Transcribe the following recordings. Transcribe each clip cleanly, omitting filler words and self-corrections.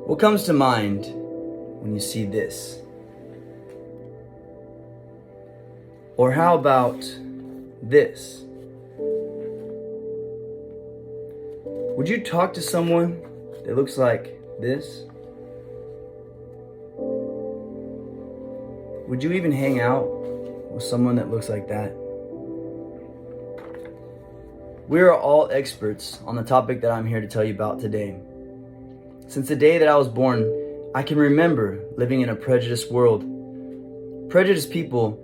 What comes to mind when you see this? Or how about this? Would you talk to someone that looks like this? Would you even hang out with someone that looks like that? We are all experts on the topic that I'm here to tell you about today. Since the day that I was born, I can remember living in a prejudiced world. Prejudiced people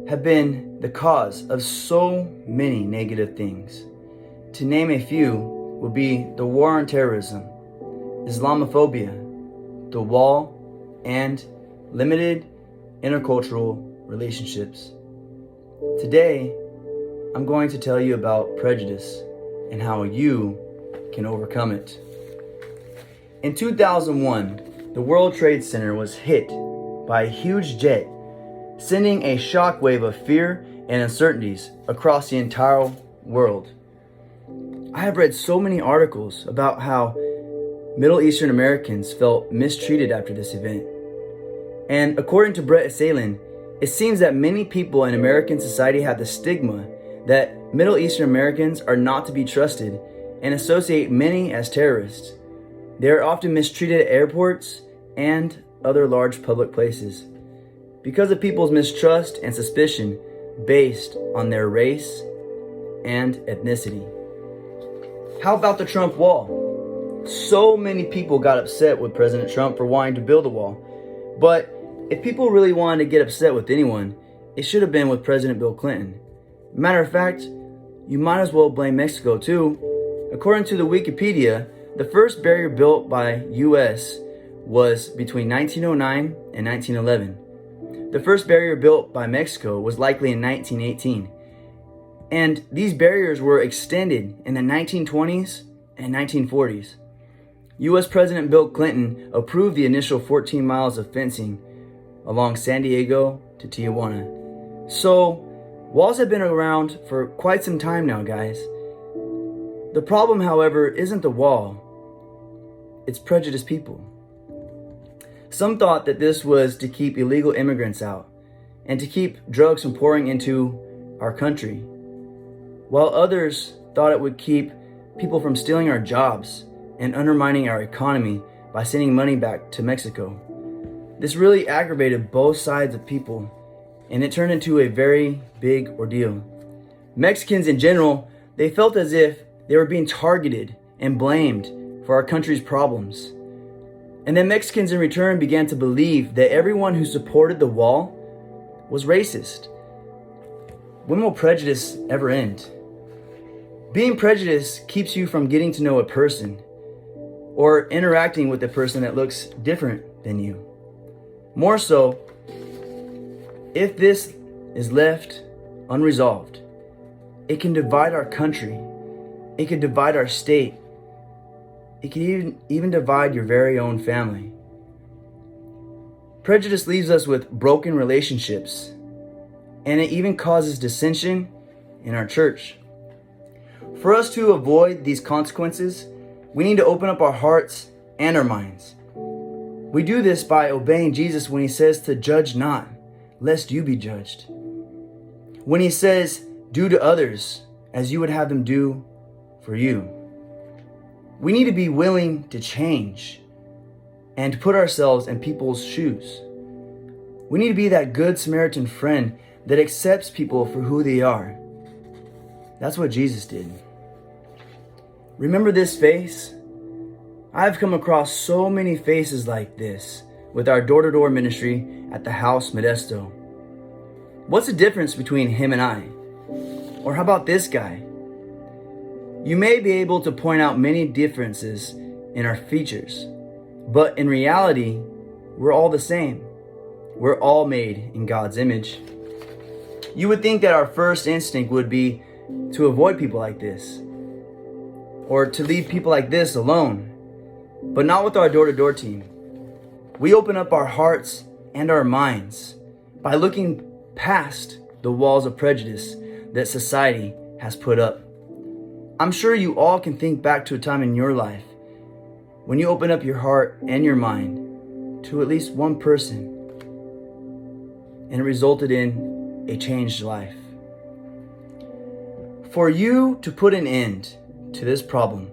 have been the cause of so many negative things. To name a few would be the war on terrorism, Islamophobia, the wall, and limited intercultural relationships. Today, I'm going to tell you about prejudice and how you can overcome it. In 2001, the World Trade Center was hit by a huge jet, sending a shockwave of fear and uncertainties across the entire world. I have read so many articles about how Middle Eastern Americans felt mistreated after this event. And according to Brett Salin, it seems that many people in American society have the stigma that Middle Eastern Americans are not to be trusted and associate many as terrorists. They are often mistreated at airports and other large public places because of people's mistrust and suspicion based on their race and ethnicity. How about the Trump wall? So many people got upset with President Trump for wanting to build a wall. But if people really wanted to get upset with anyone, it should have been with President Bill Clinton. Matter of fact, you might as well blame Mexico too. According to the Wikipedia, the first barrier built by U.S. was between 1909 and 1911. The first barrier built by Mexico was likely in 1918. And these barriers were extended in the 1920s and 1940s. U.S. President Bill Clinton approved the initial 14 miles of fencing along San Diego to Tijuana. So, walls have been around for quite some time now, guys. The problem, however, isn't the wall. It's prejudiced people. Some thought that this was to keep illegal immigrants out and to keep drugs from pouring into our country, while others thought it would keep people from stealing our jobs and undermining our economy by sending money back to Mexico. This really aggravated both sides of people, and it turned into a very big ordeal. Mexicans in general, they felt as if they were being targeted and blamed for our country's problems. And then Mexicans in return began to believe that everyone who supported the wall was racist. When will prejudice ever end? Being prejudiced keeps you from getting to know a person or interacting with a person that looks different than you. More so, if this is left unresolved, it can divide our country. It can divide our state. It can even divide your very own family. Prejudice leaves us with broken relationships, and it even causes dissension in our church. For us to avoid these consequences, we need to open up our hearts and our minds. We do this by obeying Jesus when he says to judge not, lest you be judged. When he says, do to others as you would have them do for you. We need to be willing to change and to put ourselves in people's shoes. We need to be that good Samaritan friend that accepts people for who they are. That's what Jesus did. Remember this face? I've come across so many faces like this with our door-to-door ministry at the House Modesto. What's the difference between him and I? Or how about this guy? You may be able to point out many differences in our features, but in reality, we're all the same. We're all made in God's image. You would think that our first instinct would be to avoid people like this, or to leave people like this alone, but not with our door-to-door team. We open up our hearts and our minds by looking past the walls of prejudice that society has put up. I'm sure you all can think back to a time in your life when you open up your heart and your mind to at least one person, and it resulted in a changed life. For you to put an end to this problem,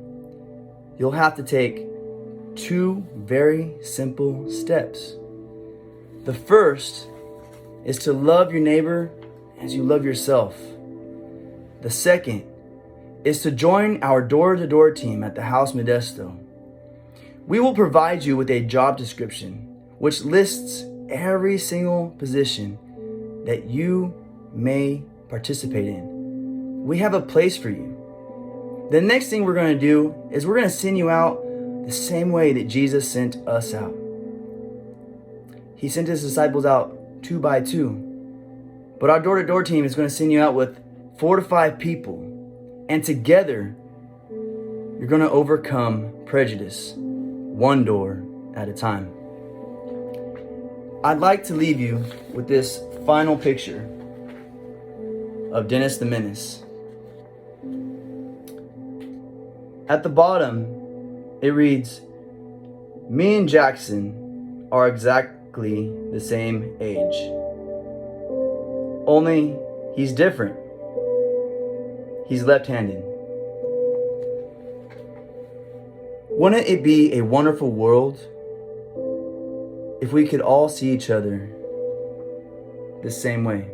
you'll have to take 2 very simple steps. The first is to love your neighbor as you love yourself. The second is to join our door-to-door team at the House Modesto. We will provide you with a job description which lists every single position that you may participate in. We have a place for you. The next thing we're going to do is we're going to send you out the same way that Jesus sent us out. He sent his disciples out 2 by 2. But our door-to-door team is going to send you out with 4 to 5 people. And together, you're going to overcome prejudice, one door at a time. I'd like to leave you with this final picture of Dennis the Menace. At the bottom, it reads, "Me and Jackson are exactly the same age. Only he's different. He's left-handed." Wouldn't it be a wonderful world if we could all see each other the same way?